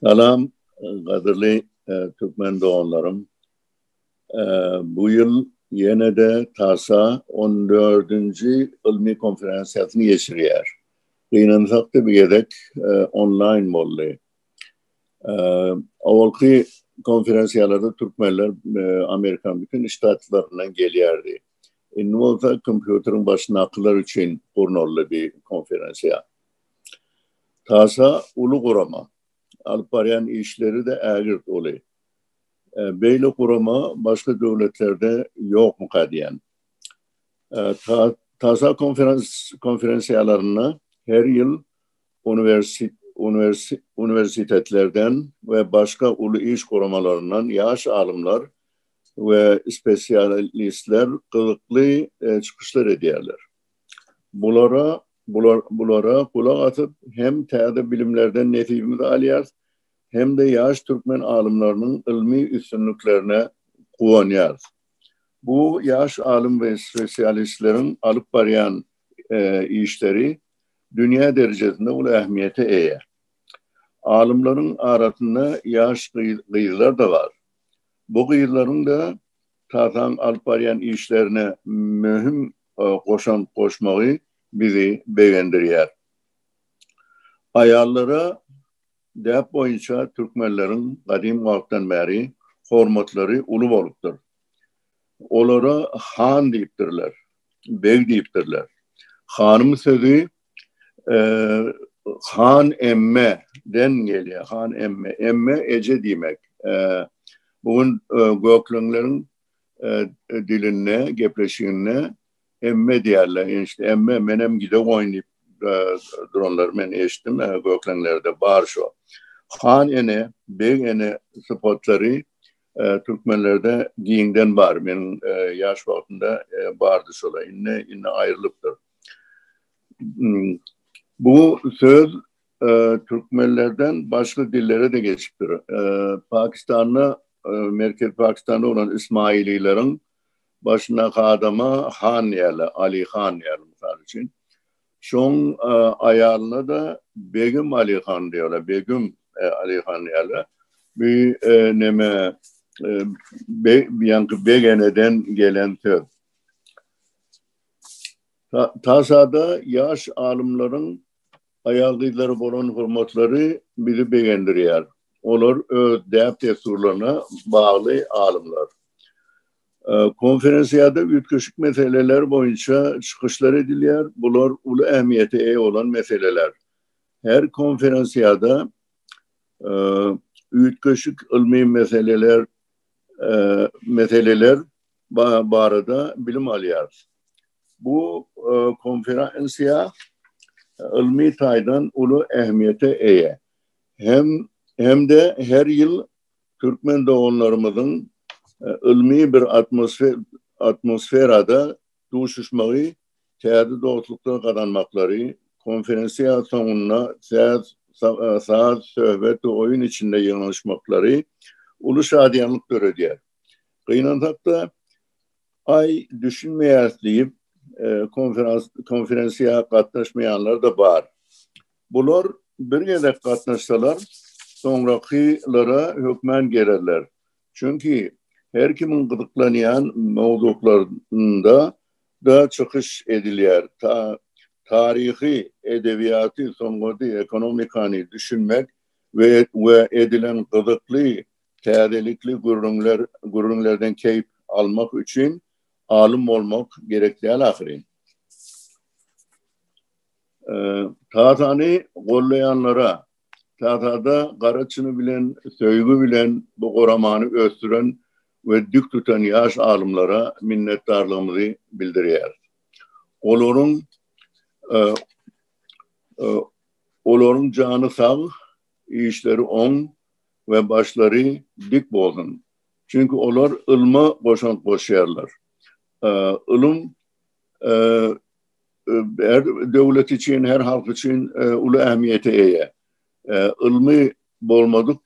Salam, kadirli Türkmen doğanlarım. Bu yıl yine de TASA 14. ilmi konferansiyatını geçiriyor. Kıynansak da bir yedek online molli. Avalki konferansiyalarda Türkmenler Amerikan bütün iştahatlarından geliyordu. Ne olsa kompüterin başına akıllar için kuruldu bir konferansiya. TASA ulu kurama. Alıp barayan işleri de ağır oluyor. Böyle kurama başka devletlerde yok mu kadiyen? TASA konferansiyalarına her yıl üniversitelerden ve başka ulu iş kuramalarından yaş alimler ve spesyalistler kılıklı çıkışlar ediyorlar. Bulara kulak atıp hem teade bilimlerden neticemizi alıyoruz, hem de yaş Türkmen alimlerinin ilmi üstünlüklerine kullanıyoruz. Bu yaş alim ve spesyalistlerin alıp barayan işleri dünya derecesinde ulu ehemmiyete eğer. Alimlerin arasında yaş kıyılar da var. Bu kıyıların da TASA'nın alıp barayan işlerine mühim koşmayı bizi beğendiriyor. Ayarlara dep boyunca Türkmenlerin kadim vakten beri hormatları ulu boluptur. Olara han deyiptirler, bey deyiptirler. Hanım sözü han emmeden geliyor. Han emme. Emme ece demek. Bugün göklüğünlerin diline, gepleşiğine emme diyorlar. İşte emme menem gide oynayıp duranlar ben eşittim. Göklüğünlerde var şu. Han ene, bey ene sıfatları Türkmenlerde giyinden var. Benim yaş vaktinde vardı şöyle. İnne ayrılıktır. Bu söz Türkmenlerden başka dillere de geçiptir. Pakistan'da, Merkez Pakistan'da olan İsmaililerin başına adama Han yerler, Ali Han yerler misal için. Şun ayarına da Begüm Ali Han diyorlar. Begüm Ali Han yerler. Bir neme yankı Begene'den gelen söz. TASA'da yaş alimlerin ayarlıları olan hürmetleri bizi beğendiriyor. Onlar dep desturlarına bağlı alimler. Konferansiyada ütköşük meseleler boyunca çıkışlar ediliyor. Bunlar ulu ehemmiyete olan meseleler. Her konferansiyada ütköşük ilmi meseleler barada bilim alıyoruz. Bu konferansiya ilmi taydan ulu ehemmiyete eye. Hem de her yıl Türkmen doğanlarımızın ilmi bir atmosferada duşuşmayı, teadi dostluklar kazanmakları, konferansiya sonuna saat sohbet ve oyun içinde yanılışmakları ulu şadiyanlıktır ödüyor. Kıynantakta ay düşünmeyez deyip konferansiya katlaşmayanlar da var. Bunlar bir yere katlaşsalar sonrakilara hükmen gelirler. Çünkü her kimin gıdıklayan mevzuklarında da çıkış ediliyor. Tarihi, edebiyatı, sonraki ekonomikani düşünmek ve edilen gıdıklı, teadelikli gururlardan keyif almak için alim olmak gerekli ahirin. TASA'nı kollayanlara, TASA'da karaçını bilen, söygü bilen, bu koramanı östüren ve dik tutan yaş alimlere minnettarlığımızı bildiriyor. Onların canı sağ, işleri on ve başları dik bolsun. Çünkü onlar ilme koşuyorlar. İlim her devlet için, her halk için ulu ehemmiyete eye. İlmi bolmadık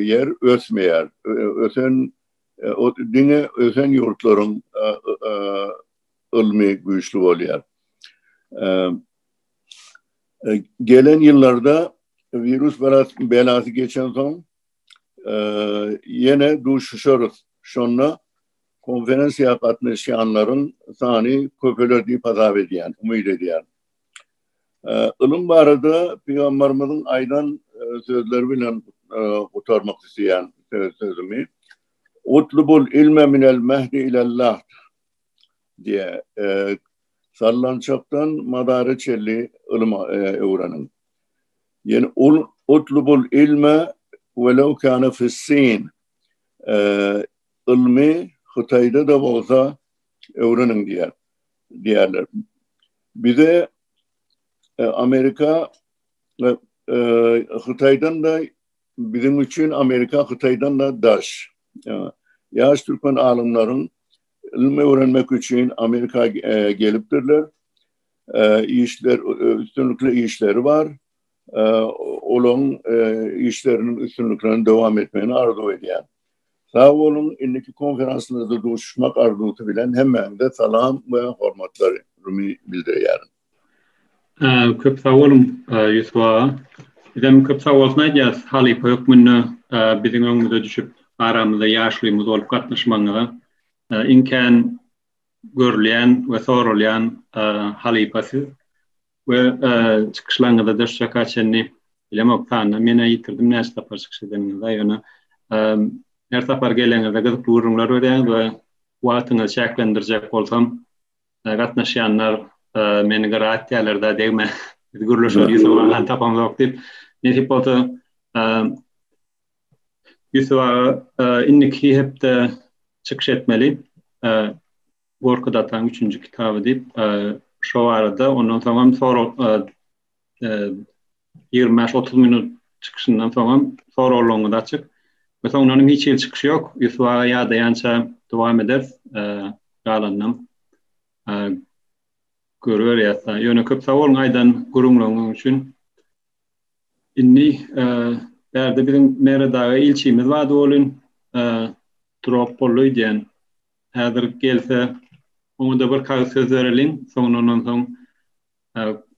yer ötmeyer. Dine öten yurtların ilmi güçlü oluyor. Gelen yıllarda virüs belası geçen son yine duşuşuruz. Şonla konferansiya katnaşanların sani köpeler deyip azap ediyen, umut ediyen. Ilım barada Peygamberimizin aydan sözleri bilen kurtarmak isteyen sözümü. Utlubul ilme minel mehdi ilallah diye sallançaktan madara çelli ılım öğrenin. Yani utlubul ilme velev kâne fissin ilmi Hıtay'da da olsa öğrenin diyorlar. Bize Amerika Hıtay'dan da bizim için Amerika Hıtay'dan da daş. Yaş Türkmen alimlerin ilmi öğrenmek için Amerika geliptirler. Üstünlükle işleri var. Olan işlerinin üstünlüklerine devam etmeni arzu ediyor. Sağ olun, indiki konferansınızda buluşmak arzusu bilen hemen de salam ve hürmetlerimi bildiriyorum. Köp sağ olun Yusuf ağa. Bizim köp sağ olsun hali payokmunna bizim önümüze düşüp aramızda yaşlıyımız olup katlaşmanıza imkan görülen ve sorulayan halifası ve çıkışlarında da şakaçenni bilemek tanrı mene yitirdim ne sefer çıkış edeninde yani her sefer geleninde gazıp durumlar ödeyen ve vaatını şeklendirecek olsam katlaşanlar meni garaat yerlerde değme görülüşün Yusuf ağa'dan tapam yok deyip nesip oldu Yusuf ağa inniki hep de çıkış etmeli Gorku Datan 3. kitabı deyip şu arada ondan sonra 25-30 minut çıkışından sonra orluğunu da açık. Ve sonra onun hiç il çıkışı yok. Yusuf ağa ya dayança devam eder. Galanım. Görüyor ya. Yönü köp sağ olun aydan gurumluğun için. İnni berde bizim Meradağı ilçimiz vardı olun. Tropollu diyen. Hazır gelse onu da bir kağıt söz verelim. Sonra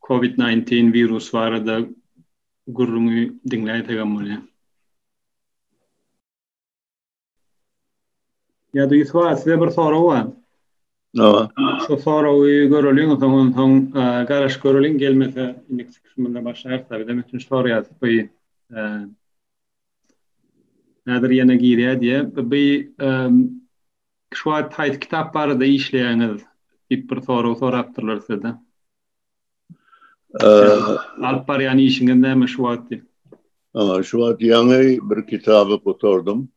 COVID-19 virüs var da gurrumu dinleye tegamülü. Ya da Yusuf size bir soru var. Şu soruyu görelim, sonra garaş görelim, gelmese indik kısmında başlarsa bir de bütün soru yazıp bir nedir yine giriyor diye. Bir şu an tayt kitap var da işleyeniz bir soru soraptırlar da. Alpar yani işinde mi şu an? Şu an yeni bir kitabı kuturdum.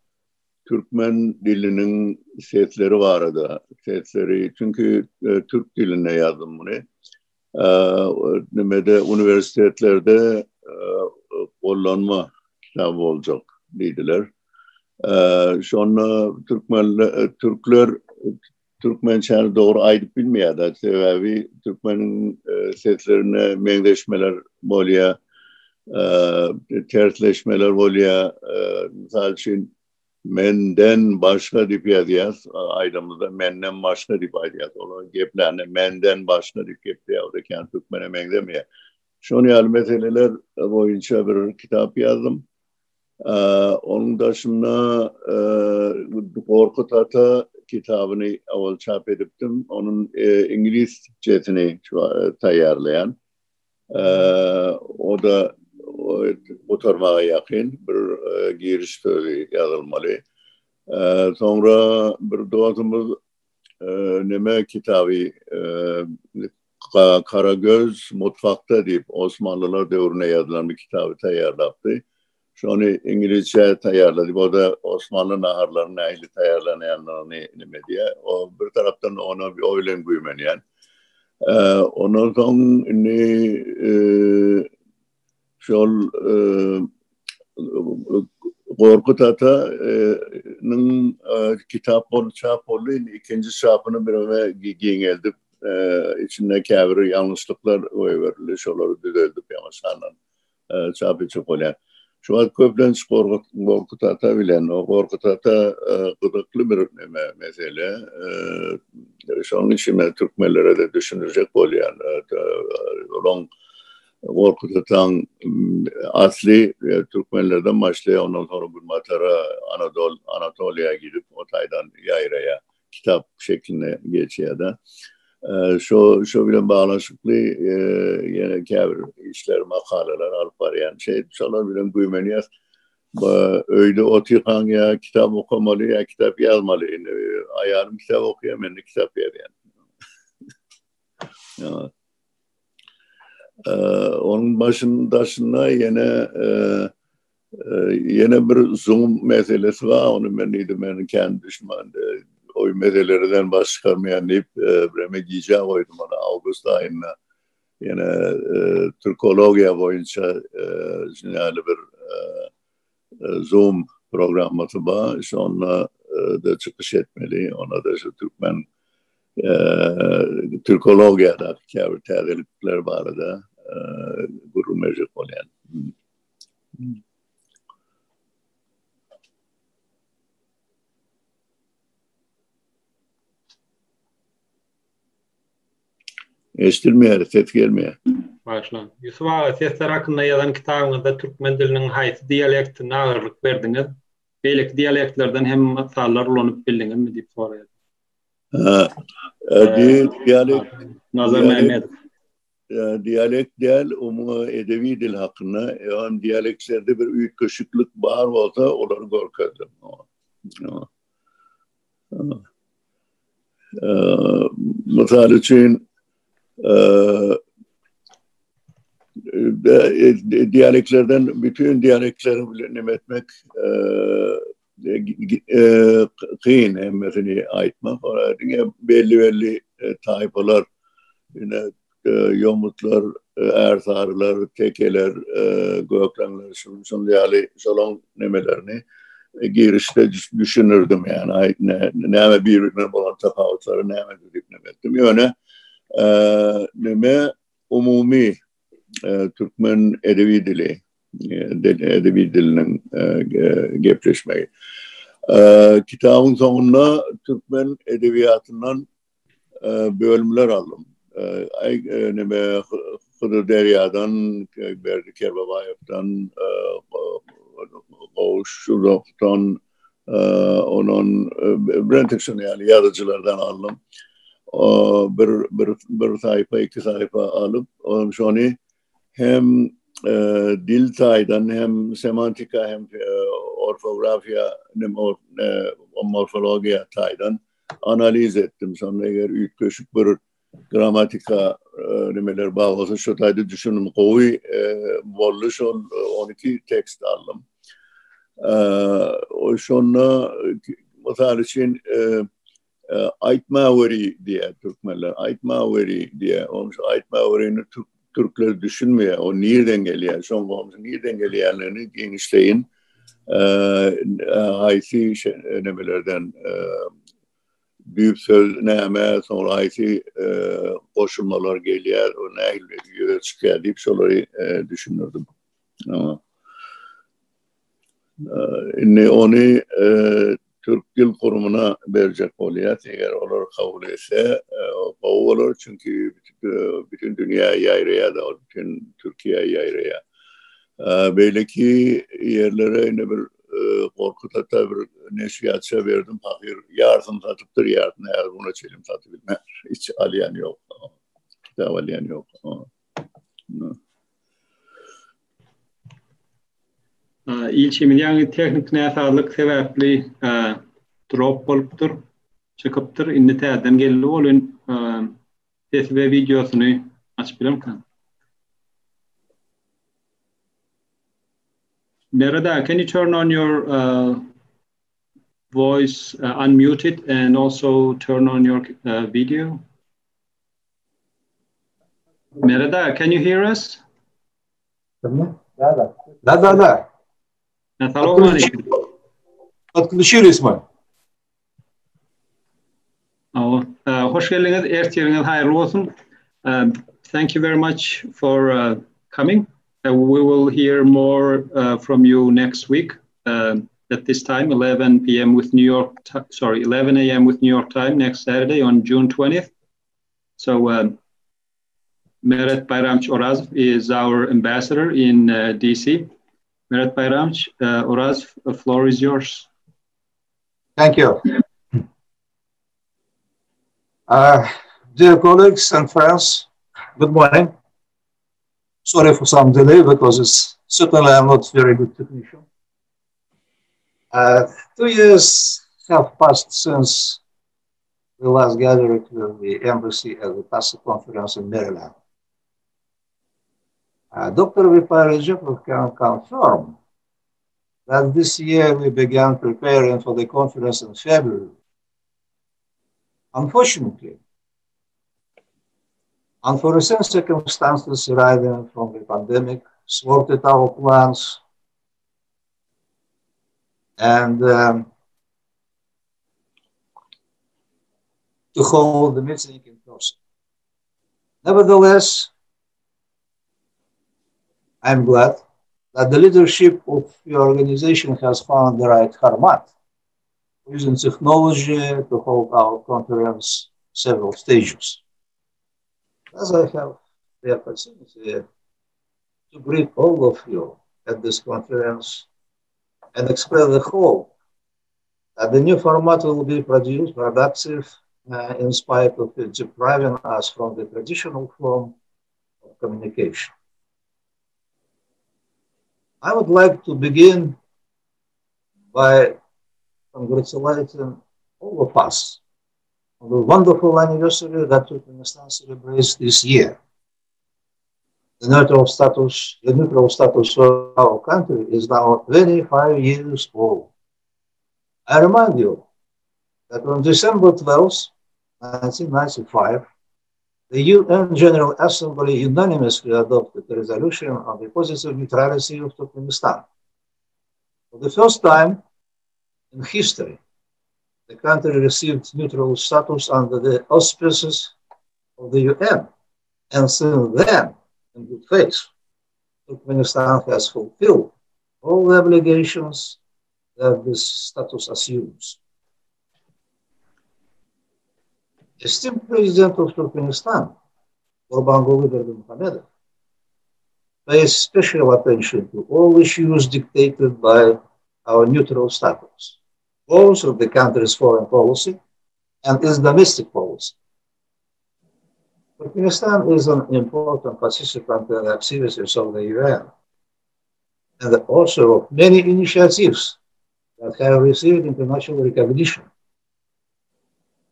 Türkmen dilinin sesleri vardı. Sesleri çünkü Türk dilinde yazdım bunu. Nemede üniversitelerde kullanma kitabı olacak dediler. Sonra Türkler Türkmençe doğru ayıp bilmiyor da sebebi Türkmen'in seslerine mendeşmeler oluyor, tersleşmeler oluyor. Misal için menden başka dip yazıyaz, aydamızda menden başka dip yazıyaz. Ola geplerine menden başka dip yapıyor. O da kendi Türkmen'e mendemiyor. Şunu meseleler boyunca bir kitap yazdım. Onun dışında Korkut Ata kitabını evvel çap ediptim. Onun İngilizcesini tayarlayan. O da oturmaya yakın bir giriş sözü yazılmalı. Sonra bir dostumuz neme kitabı Karagöz Mutfakta deyip Osmanlılar devrine yazılan bir kitabı tayarlattı. Şu an İngilizce tayarladı. O da Osmanlı naharlarının ehli tayarlanayanlarını ne diye. O bir taraftan ona bir oylen güymeniyen. Ondan sonra şol Korkut Ata'nın kitap çap oldu. İkinci çapını bir giyin geldi. İçinde kâvri yanlışlıklar verildi. Şoları düzeldi yamaçlarla. Çapı çok oluyor. Şu an köplenç Korkut Ata bilen, o Korkut Ata gıdıklı bir mesele. Şu an için Türkmenlere de düşünecek oluyor. Onun Korkututan asli Türkmenlerden başlıyor. Ondan sonra Gülmatara, Anatolia'ya gidip Otay'dan Yayra'ya kitap şeklinde geçiyor da. Şu bile bağlaşıklı yine kâbir işler, makaleler alıp arayan şolar bile güymeniyor. Öyle oturan ya kitap okumalı ya kitap yazmalı. Ayağım kitap okuyor, ben de kitap yazıyorum. Evet. Onun başında yine bir Zoom meselesi var. Onu ben kendi düşman o meselelerden baş çıkarmayan deyip Brem'e giyeceğim koydum ona Ağustos ayında. Yine Türkologiya boyunca yani bir Zoom programı var. İşte onunla da çıkış etmeli. Ona da işte Türkmen Türkologiyada kâbir tədrilikler var da gurulmayacak olan. Eşitilmiyor, ses gelmiyor. Başla. Yusuf ağa, sesler hakkında yazan kitabınızda Türkmen dilinin haysi diyalektine ağırlık verdiniz. Belki diyalektlerden hem masallar ulanıp bildiniz mi deyip soruyor. Nazar Mehmet. Diyalekt değil, ama edebi dil hakkında. Yani diyalektlerde bir büyük kışıklık var olsa onları korkardım. Mesela için diyalektlerden bütün diyalektleri bilim etmek kıyın hem mesela aytmak. Belli tayfalar yine yomutlar, erzarlar, tekeler, göklenler, şolon nemelerini girişte düşünürdüm yani. Neme birbirine olan tafavutları neme dedik nemettim. Yani neme umumi Türkmen edebi dili, edebi dilinin gepleşmeyi. Kitabın sonunda Türkmen edebiyatından bölümler aldım. Hıdır Derya'dan, Berdi Kerbabayev'dan, Şurof'tan, onun Brentikson yani yazıcılardan aldım. Bir sayfa, iki sayfa alıp, sonra hem dil taydan hem semantika hem orfografiya hem morfologiya taydan analiz ettim. Sonra eğer üç köşük bir gramatika nemeler bağlısı şu tayda düşünüm koyu bollu son 12 tekst aldım. O sonra mesela için Aytmaveri diye Türkmenler, Aytmaveri diye olmuş. Aytmaveri'ni Türkler düşünmüyor. O nereden geliyor? Son komşu nereden geliyorlarını genişleyin. Haysi nemelerden büyük söz neme sonra haysi koşulmalar geliyor. O ne yöre çıkıyor deyip şoları düşünürdüm. Ama onu Türk Dil Kurumu'na verecek oluyor. Eğer olur kabul etse o olur çünkü bütün dünya yayraya da bütün Türkiye yayraya. Belki yerlere yine bir korkutata bir neşriyatça verdim. Hayır, yardım satıptır yardım. Eğer buna çelim satıbilmez. Hiç alayan yok. Kitap alayan yok. İlçemin yani teknik nesarlık sebepli drop oluptur, çıkıptır. İnni terden geldi olun sesi ve videosunu açıp bilim kan. Merada, can you turn on your voice, unmute it, and also turn on your video? Merada, can you hear us? Да. Assalamu alaikum. Отключили, İsmail. Hoş geldiniz. Ertiyeriniz hayırlı olsun. Thank you very much for coming. We will hear more from you next week at this time, 11 p.m. with 11 a.m. with New York time next Saturday on June 20th. So Meret Bayramchi Orazov is our ambassador in DC. Meret Bayramchi, Orazov, the floor is yours. Thank you. Dear colleagues and friends, good morning. Sorry for some delay because it's certainly I'm not very good technician. 2 years have passed since we last gathered with the embassy at the TASA conference in Maryland. Dr. Vipar Rajapov can confirm that this year we began preparing for the conference in February. Unfortunately, unforeseen circumstances arising from the pandemic thwarted our plans, and to hold the meeting in person. Nevertheless, I'm glad that the leadership of your organization has found the right format, using technology to hold our conference several stages. As I have the opportunity to greet all of you at this conference and express the hope that the new format will be productive in spite of it depriving us from the traditional form of communication. I would like to begin by congratulating all of us on the wonderful anniversary that Turkmenistan celebrates this year. The neutral status of our country is now 25 years old. I remind you that on December 12, 1995, the UN General Assembly unanimously adopted a resolution on the positive neutrality of Turkmenistan. For the first time in history, the country received neutral status under the auspices of the UN, and since then, in good faith, Turkmenistan has fulfilled all the obligations that this status assumes. Esteemed President of Turkmenistan, Gurbanguly Berdimuhamedov, pays special attention to all issues dictated by our neutral status, both of the country's foreign policy and its domestic policy. Turkmenistan is an important participant in the activities of the UN and the author of many initiatives that have received international recognition.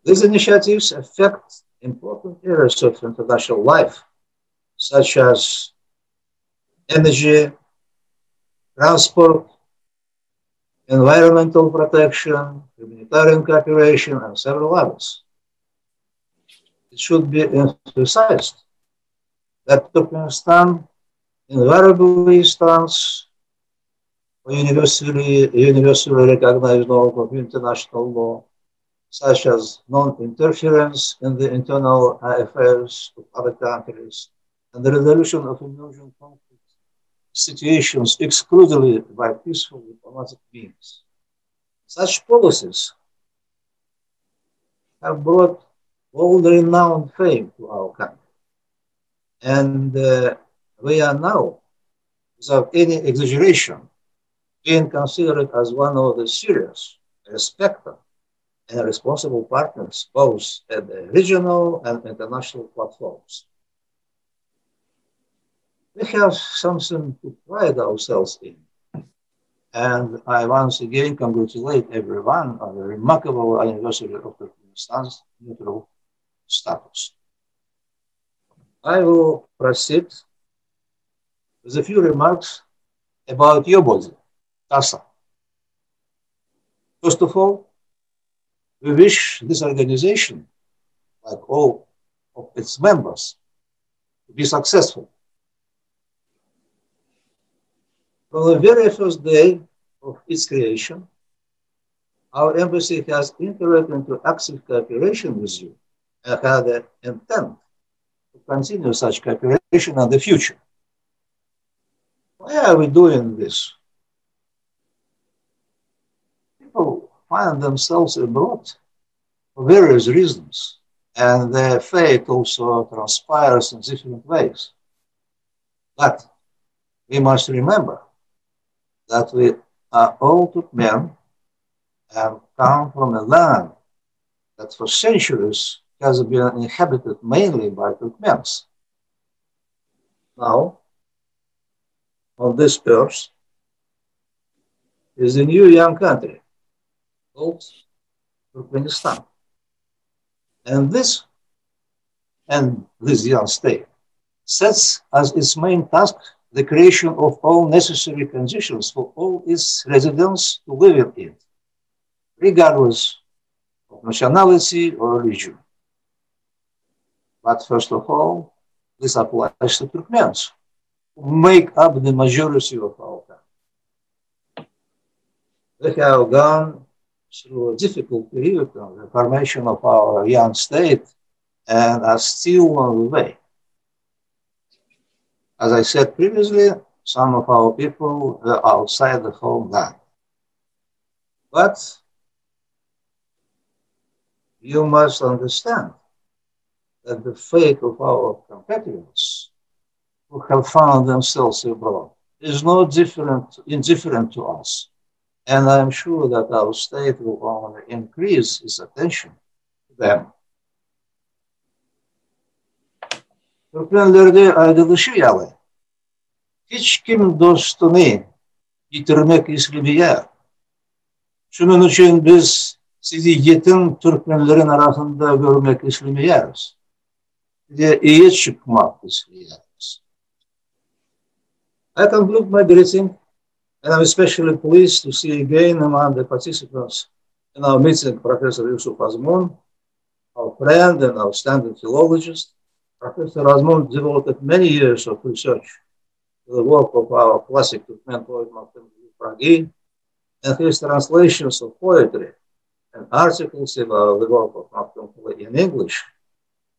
These initiatives affect important areas of international life, such as energy, transport, environmental protection, humanitarian cooperation, and several others. It should be emphasized that Turkmenistan invariably stands for universally recognized norms of international law, such as non-interference in the internal affairs of other countries and the resolution of emerging conflict situations exclusively by peaceful diplomatic means. Such policies have brought world-renowned fame to our country, and we are now, without any exaggeration, being considered as one of the serious, respected, and responsible partners both at the regional and international platforms. We have something to pride ourselves in, and I once again congratulate everyone on the remarkable anniversary of Turkmenistan's neutral status. I will proceed with a few remarks about your body, TASA. First of all, we wish this organization, like all of its members, to be successful. From the very first day of its creation, our embassy has entered into active cooperation with you and had the intent to continue such cooperation in the future. Why are we doing this? People find themselves abroad for various reasons, and their fate also transpires in different ways. But we must remember that we are all Turkmen and come from a land that for centuries has been inhabited mainly by Turkmens. Now, on this earth is a new young country called Turkmenistan. And this young state sets as its main task the creation of all necessary conditions for all its residents to live in it, regardless of nationality or religion. But first of all, this applies to Turkmens, who make up the majority of our country. We have gone through a difficult period of the formation of our young state and are still on the way. As I said previously, some of our people were outside the homeland. But you must understand that the fate of our compatriots who have found themselves abroad is no indifferent to us. And I'm sure that our state will only increase its attention to them. Türkmenlerde ayrılışı yalı. Hiç kim dostunu yitirmek istemiyor. Şunun için biz sizi yetim Türkmenlerin arasında görmek istemiyoruz. Size iyi çıkmak istiyoruz. I conclude my greeting, and I'm especially pleased to see again among the participants in our meeting Professor Yusuf Azmoun, our friend and outstanding philologist. Professor Azmoun devoted many years of research to the work of our classic Turkmen poet Mahmud Faragi, and his translations of poetry and articles about the work of Mahmud in English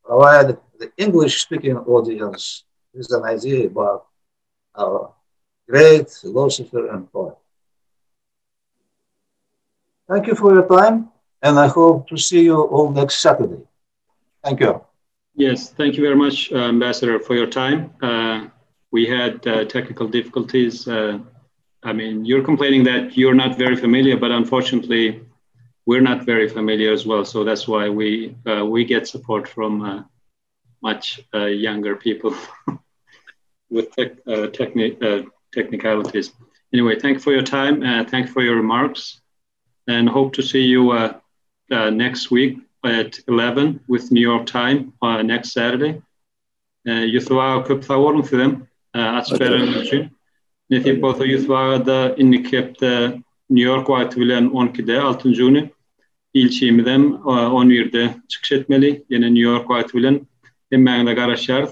provide the English-speaking audience with an idea about our great philosopher and poet. Thank you for your time, and I hope to see you all next Saturday. Thank you. Yes, thank you very much, Ambassador, for your time. We had technical difficulties. I mean, you're complaining that you're not very familiar, but unfortunately, we're not very familiar as well. So that's why we get support from much younger people with technicalities. Anyway, thank you for your time. Thank you for your remarks, and hope to see you next week at 11 with New York time next Saturday. Yusuf'a köp sağ olun sizden açık verdiğiniz için. Netip bolsa Yusuf'a da innikepte New York vakti bilen 12'de 6. günü ilçemizden 11'de çıkış etmeli. Yine New York vakti bilen hemen de garaşar.